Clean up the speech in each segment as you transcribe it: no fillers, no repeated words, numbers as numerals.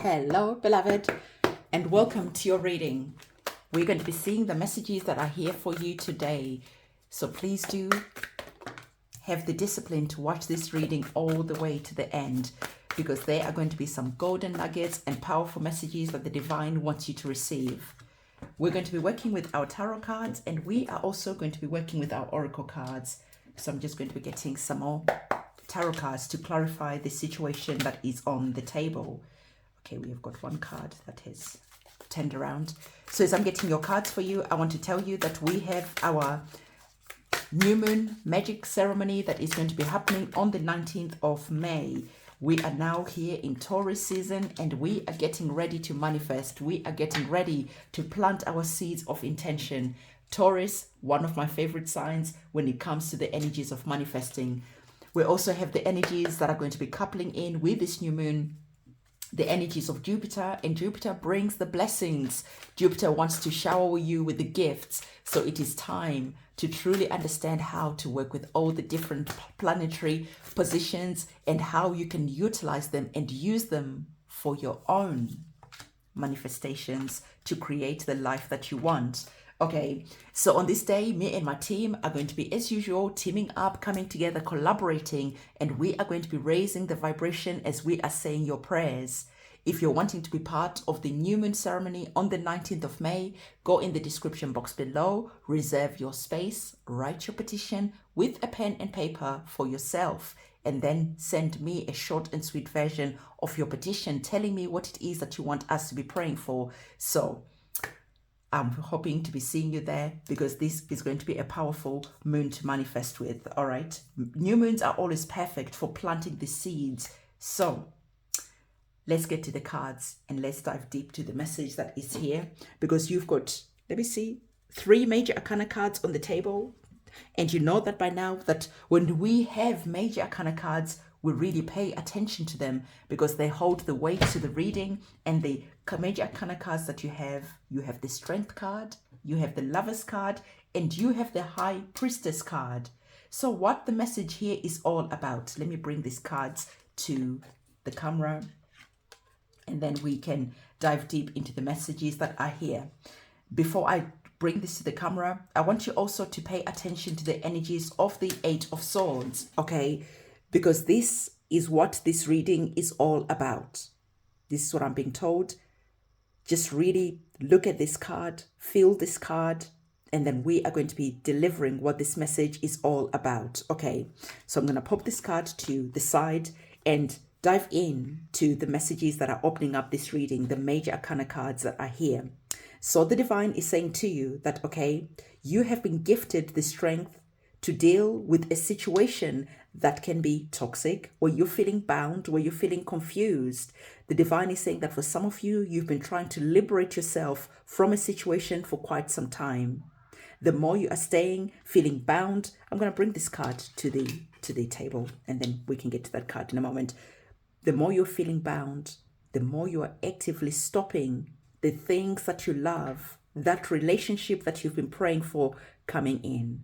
Hello, beloved, and welcome to your reading. We're going to be seeing the messages that are here for you today. So please do have the discipline to watch this reading all the way to the end, because there are going to be some golden nuggets and powerful messages that the divine wants you to receive. We're going to be working with our tarot cards, and we are also going to be working with our oracle cards. So I'm just going to be getting some more tarot cards to clarify the situation that is on the table. Okay, we have got one card that has turned around. So as I'm getting your cards for you, I want to tell you that we have our new moon magic ceremony that is going to be happening on the 19th of May. We are now here in Taurus season, and we are getting ready to manifest. We are getting ready to plant our seeds of intention. Taurus, one of my favorite signs when it comes to the energies of manifesting. We also have the energies that are going to be coupling in with this new moon, the energies of Jupiter, and Jupiter brings the blessings. Jupiter wants to shower you with the gifts. So it is time to truly understand how to work with all the different planetary positions and how you can utilize them and use them for your own manifestations to create the life that you want. Okay, so on this day, me and my team are going to be, as usual, teaming up, coming together, collaborating, and we are going to be raising the vibration as we are saying your prayers. If you're wanting to be part of the new moon ceremony on the 19th of May, go in the description box below, reserve your space, write your petition with a pen and paper for yourself, and then send me a short and sweet version of your petition telling me what it is that you want us to be praying for. So I'm hoping to be seeing you there, because this is going to be a powerful moon to manifest with. All right. New moons are always perfect for planting the seeds. So let's get to the cards and let's dive deep to the message that is here, because you've got, let me see, 3 major arcana cards on the table. And you know that by now that when we have major arcana cards, we really pay attention to them, because they hold the weight to the reading. And the major arcana cards that you have the Strength card, you have the Lovers card, and you have the High Priestess card. So what the message here is all about, let me bring these cards to the camera, and then we can dive deep into the messages that are here. Before I bring this to the camera, I want you also to pay attention to the energies of the 8 of Swords, okay? Because this is what this reading is all about. This is what I'm being told. Just really look at this card, feel this card, and then we are going to be delivering what this message is all about. Okay, so I'm going to pop this card to the side and dive in to the messages that are opening up this reading, the major arcana cards that are here. So the divine is saying to you that, okay, you have been gifted the strength to deal with a situation that can be toxic, where you're feeling bound, where you're feeling confused. The divine is saying that for some of you, you've been trying to liberate yourself from a situation for quite some time. The more you are staying, feeling bound, I'm going to bring this card to the table, and then we can get to that card in a moment. The more you're feeling bound, the more you are actively stopping the things that you love, that relationship that you've been praying for coming in.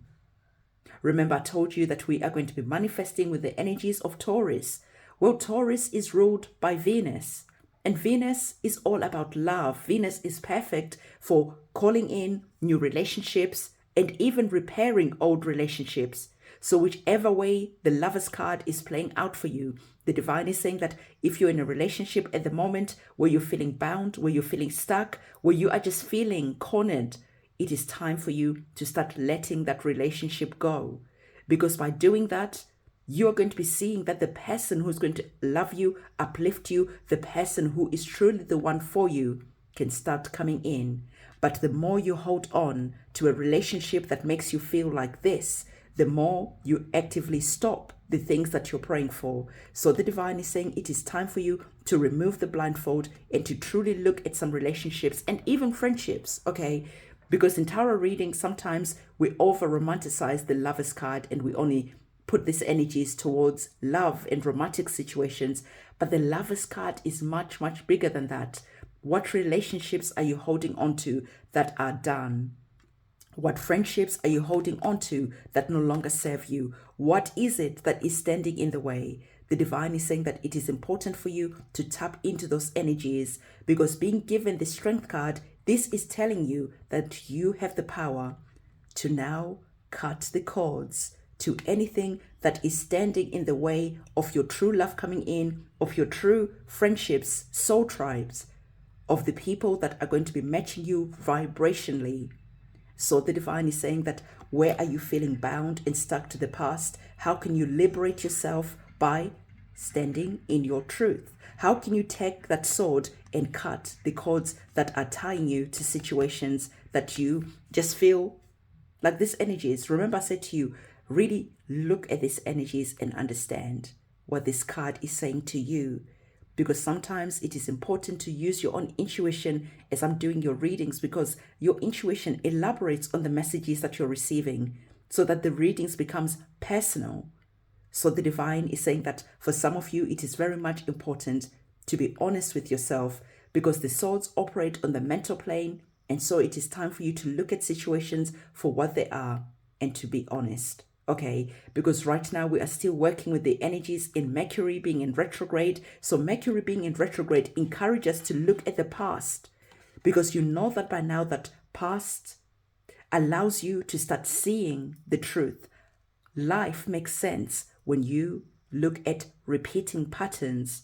Remember, I told you that we are going to be manifesting with the energies of Taurus. Well, Taurus is ruled by Venus, and Venus is all about love. Venus is perfect for calling in new relationships and even repairing old relationships. So whichever way the Lovers card is playing out for you, the divine is saying that if you're in a relationship at the moment where you're feeling bound, where you're feeling stuck, where you are just feeling cornered, it is time for you to start letting that relationship go. Because by doing that, you're going to be seeing that the person who's going to love you, uplift you, the person who is truly the one for you can start coming in. But the more you hold on to a relationship that makes you feel like this, the more you actively stop the things that you're praying for. So the divine is saying it is time for you to remove the blindfold and to truly look at some relationships and even friendships, okay? Because in tarot reading, sometimes we over-romanticize the Lovers card and we only put these energies towards love and romantic situations. But the Lovers card is much, much bigger than that. What relationships are you holding on to that are done? What friendships are you holding on to that no longer serve you? What is it that is standing in the way? The divine is saying that it is important for you to tap into those energies, because being given the strength card, this is telling you that you have the power to now cut the cords to anything that is standing in the way of your true love coming in, of your true friendships, soul tribes, of the people that are going to be matching you vibrationally. So the divine is saying that where are you feeling bound and stuck to the past? How can you liberate yourself by standing in your truth? How can you take that sword and cut the cords that are tying you to situations that you just feel like these energies? Remember, I said to you, really look at these energies and understand what this card is saying to you. Because sometimes it is important to use your own intuition as I'm doing your readings, because your intuition elaborates on the messages that you're receiving so that the readings becomes personal. So the divine is saying that for some of you, it is very much important to be honest with yourself, because the swords operate on the mental plane. And so it is time for you to look at situations for what they are and to be honest. Okay, because right now we are still working with the energies in Mercury being in retrograde. So Mercury being in retrograde encourages us to look at the past, because you know that by now that past allows you to start seeing the truth. Life makes sense when you look at repeating patterns,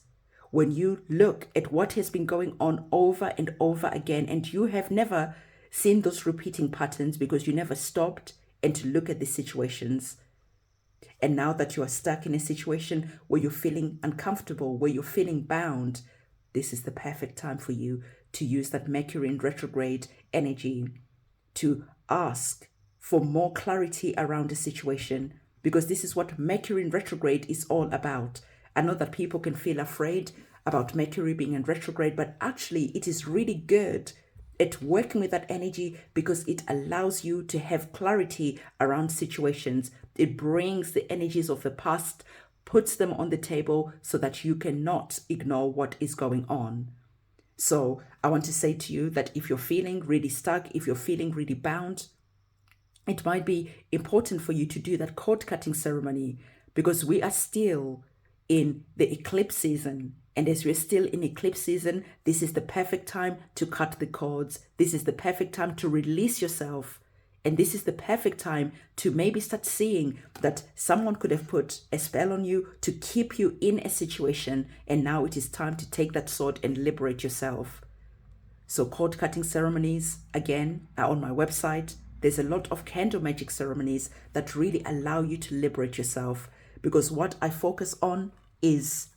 when you look at what has been going on over and over again, and you have never seen those repeating patterns because you never stopped and to look at the situations. And now that you are stuck in a situation where you're feeling uncomfortable, where you're feeling bound, this is the perfect time for you to use that Mercury in retrograde energy to ask for more clarity around the situation, because this is what Mercury in retrograde is all about. I know that people can feel afraid about Mercury being in retrograde, but actually it is really good at working with that energy, because it allows you to have clarity around situations. It brings the energies of the past, puts them on the table so that you cannot ignore what is going on. So I want to say to you that if you're feeling really stuck, if you're feeling really bound, it might be important for you to do that cord cutting ceremony, because we are still in the eclipse season. And as we're still in eclipse season, this is the perfect time to cut the cords. This is the perfect time to release yourself. And this is the perfect time to maybe start seeing that someone could have put a spell on you to keep you in a situation. And now it is time to take that sword and liberate yourself. So cord cutting ceremonies, again, are on my website. There's a lot of candle magic ceremonies that really allow you to liberate yourself, because what I focus on is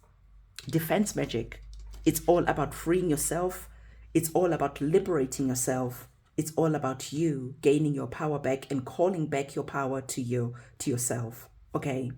defense magic. It's all about freeing yourself. It's all about liberating yourself. It's all about you gaining your power back and calling back your power to yourself. Okay.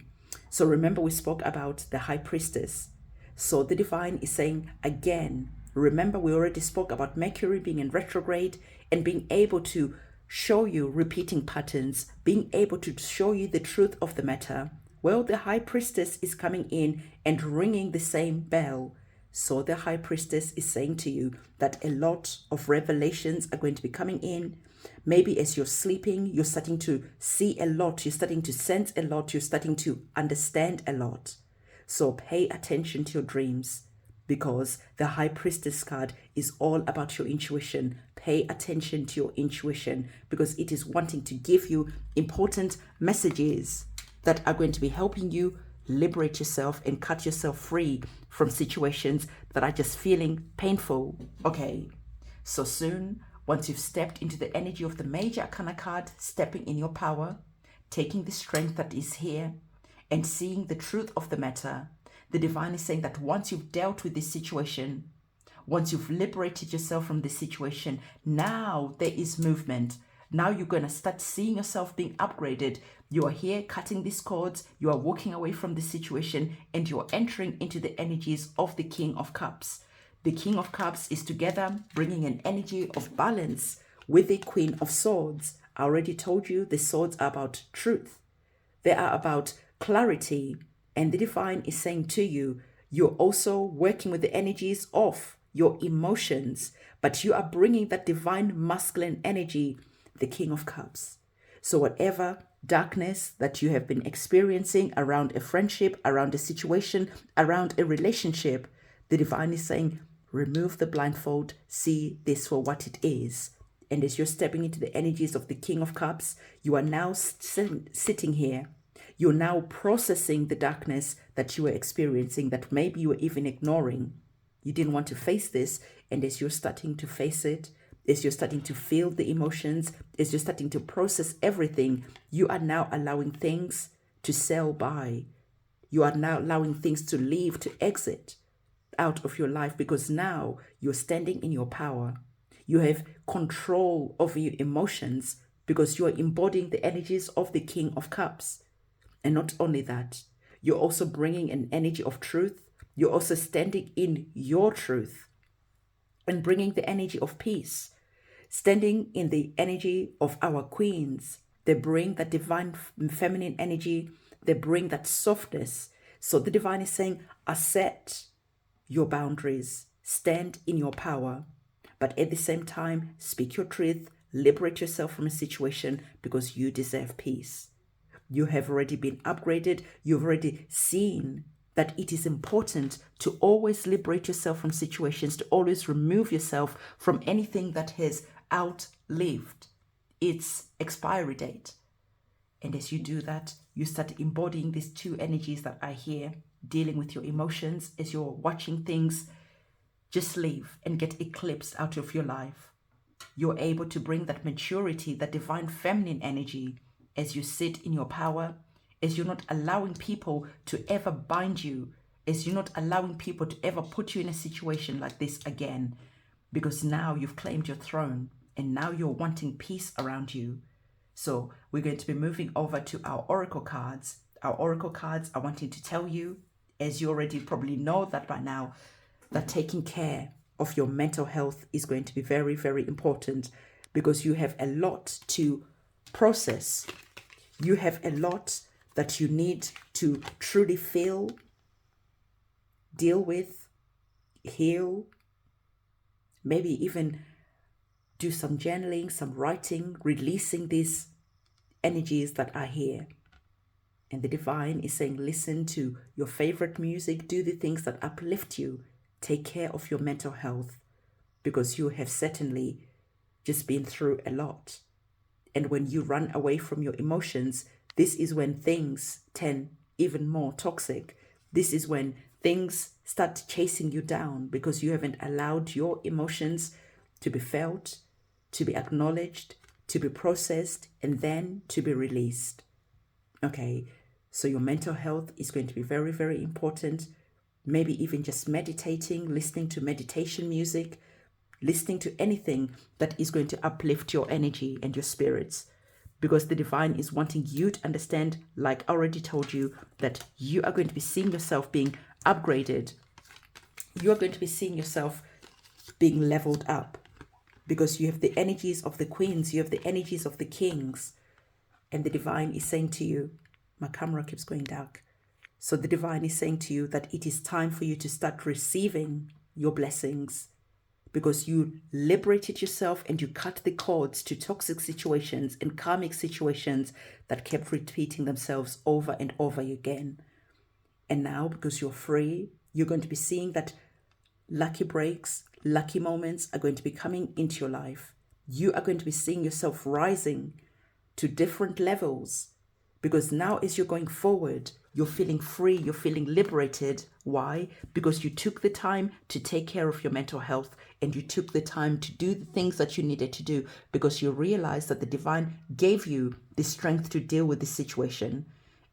So remember, we spoke about the high priestess. So the divine is saying again, remember we already spoke about Mercury being in retrograde and being able to show you repeating patterns, being able to show you the truth of the matter. Well, the high priestess is coming in and ringing the same bell. So the high priestess is saying to you that a lot of revelations are going to be coming in. Maybe as you're sleeping, you're starting to see a lot, you're starting to sense a lot, you're starting to understand a lot. So pay attention to your dreams, because the high priestess card is all about your intuition. Pay attention to your intuition, because it is wanting to give you important messages that are going to be helping you liberate yourself and cut yourself free from situations that are just feeling painful. Okay, so soon, once you've stepped into the energy of the major arcana card, stepping in your power, taking the strength that is here and seeing the truth of the matter, the divine is saying that once you've dealt with this situation, once you've liberated yourself from this situation, now there is movement. Now you're going to start seeing yourself being upgraded. You are here cutting these cords. You are walking away from the situation and you're entering into the energies of the King of Cups. The King of Cups is together bringing an energy of balance with the Queen of Swords. I already told you the swords are about truth. They are about clarity. And the divine is saying to you, you're also working with the energies of your emotions, but you are bringing that divine masculine energy, the King of Cups. So whatever darkness that you have been experiencing around a friendship, around a situation, around a relationship, the divine is saying, remove the blindfold, see this for what it is. And as you're stepping into the energies of the King of Cups, you are now sitting here. You're now processing the darkness that you were experiencing, that maybe you were even ignoring. You didn't want to face this. And as you're starting to face it, as you're starting to feel the emotions, as you're starting to process everything, you are now allowing things to sail by. You are now allowing things to leave, to exit out of your life, because now you're standing in your power. You have control over your emotions because you are embodying the energies of the King of Cups. And not only that, you're also bringing an energy of truth. You're also standing in your truth and bringing the energy of peace. Standing in the energy of our queens. They bring that divine feminine energy. They bring that softness. So the divine is saying, assert your boundaries. Stand in your power. But at the same time, speak your truth. Liberate yourself from a situation because you deserve peace. You have already been upgraded. You've already seen that it is important to always liberate yourself from situations, to always remove yourself from anything that has outlived its expiry date. And as you do that, you start embodying these two energies that are here, dealing with your emotions as you're watching things just leave and get eclipsed out of your life. You're able to bring that maturity, that divine feminine energy as you sit in your power, as you're not allowing people to ever bind you, as you're not allowing people to ever put you in a situation like this again, because now you've claimed your throne and now you're wanting peace around you. So we're going to be moving over to our oracle cards. Our oracle cards are wanting to tell you, as you already probably know that by now, that taking care of your mental health is going to be very, very important, because you have a lot to process. You have a lot that you need to truly feel, deal with, heal, maybe even do some journaling, some writing, releasing these energies that are here. And the divine is saying, listen to your favorite music, do the things that uplift you, take care of your mental health, because you have certainly just been through a lot. And when you run away from your emotions, this is when things turn even more toxic. This is when things start chasing you down, because you haven't allowed your emotions to be felt, to be acknowledged, to be processed, and then to be released. Okay, so your mental health is going to be very, very important. Maybe even just meditating, listening to meditation music, listening to anything that is going to uplift your energy and your spirits, because the divine is wanting you to understand, like I already told you, that you are going to be seeing yourself being upgraded. You are going to be seeing yourself being leveled up, because you have the energies of the queens, you have the energies of the kings, and the divine is saying to you, my camera keeps going dark. So the divine is saying to you that it is time for you to start receiving your blessings, because you liberated yourself and you cut the cords to toxic situations and karmic situations that kept repeating themselves over and over again. And now, because you're free, you're going to be seeing that lucky breaks, lucky moments are going to be coming into your life. You are going to be seeing yourself rising to different levels, because now as you're going forward, you're feeling free, you're feeling liberated. Why? Because you took the time to take care of your mental health, and you took the time to do the things that you needed to do, because you realized that the divine gave you the strength to deal with this situation.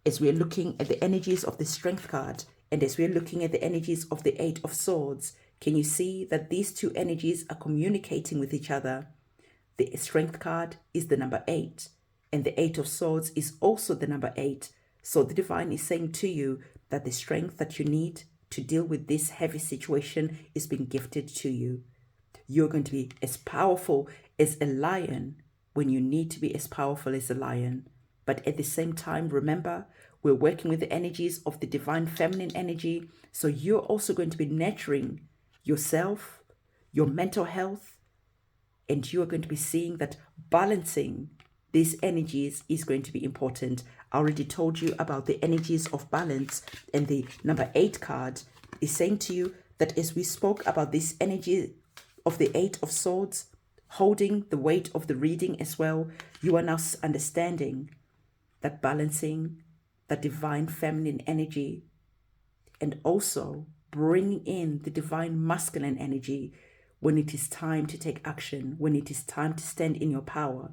As we're looking at the energies of the Strength card, and as we're looking at the energies of the Eight of Swords, can you see that these two energies are communicating with each other? The Strength card is the number 8, and the Eight of Swords is also the number 8. So the divine is saying to you that the strength that you need to deal with this heavy situation is being gifted to you. You're going to be as powerful as a lion when you need to be as powerful as a lion. But at the same time, remember, we're working with the energies of the divine feminine energy. So you're also going to be nurturing yourself, your mental health, and you are going to be seeing that balancing these energies is going to be important. I already told you about the energies of balance, and the number 8 card is saying to you that as we spoke about this energy of the 8 of Swords, holding the weight of the reading as well, you are now understanding that balancing, that divine feminine energy, and also bringing in the divine masculine energy when it is time to take action, when it is time to stand in your power,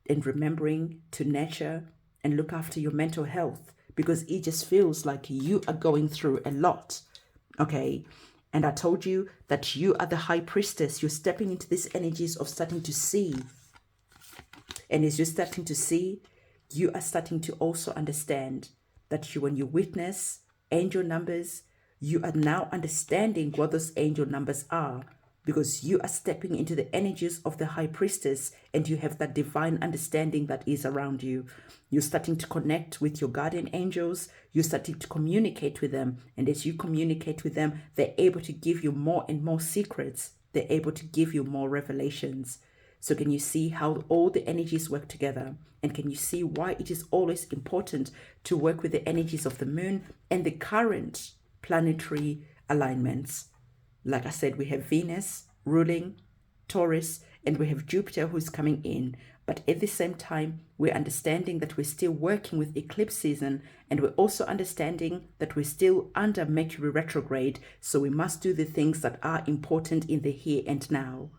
and remembering to nurture and look after your mental health, because it just feels like you are going through a lot, okay? And I told you that you are the high priestess. You're stepping into these energies of starting to see. And as you're starting to see, you are starting to also understand that when you witness angel numbers, you are now understanding what those angel numbers are, because you are stepping into the energies of the high priestess, and you have that divine understanding that is around you. You're starting to connect with your guardian angels. You're starting to communicate with them. And as you communicate with them, they're able to give you more and more secrets. They're able to give you more revelations. So can you see how all the energies work together? And can you see why it is always important to work with the energies of the moon and the current planetary alignments? Like I said, we have Venus ruling Taurus, and we have Jupiter who's coming in. But at the same time, we're understanding that we're still working with eclipse season, and we're also understanding that we're still under Mercury retrograde. So we must do the things that are important in the here and now,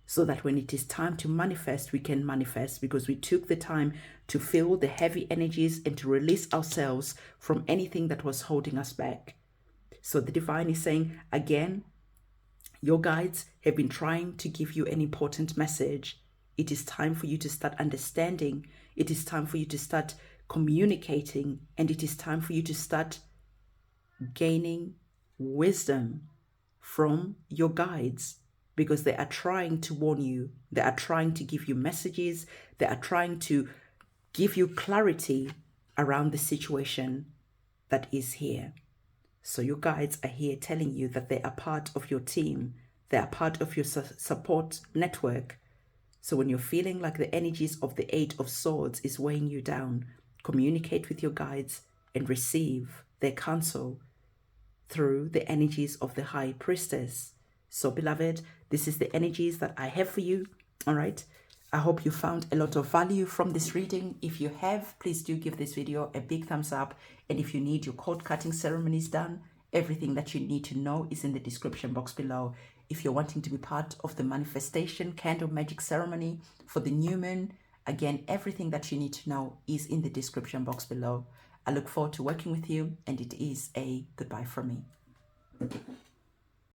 so that when it is time to manifest, we can manifest, because we took the time to feel the heavy energies and to release ourselves from anything that was holding us back. So the divine is saying, again, your guides have been trying to give you an important message. It is time for you to start understanding. It is time for you to start communicating. And it is time for you to start gaining wisdom from your guides, because they are trying to warn you. They are trying to give you messages. They are trying to give you clarity around the situation that is here. So your guides are here telling you that they are part of your team. They are part of your support network. So when you're feeling like the energies of the 8 of Swords is weighing you down, communicate with your guides and receive their counsel through the energies of the high priestess. So beloved, this is the energies that I have for you. All right. I hope you found a lot of value from this reading. If you have, please do give this video a big thumbs up. And if you need your cord cutting ceremonies done, everything that you need to know is in the description box below. If you're wanting to be part of the manifestation candle magic ceremony for the new moon, again, everything that you need to know is in the description box below. I look forward to working with you, and it is a goodbye from me.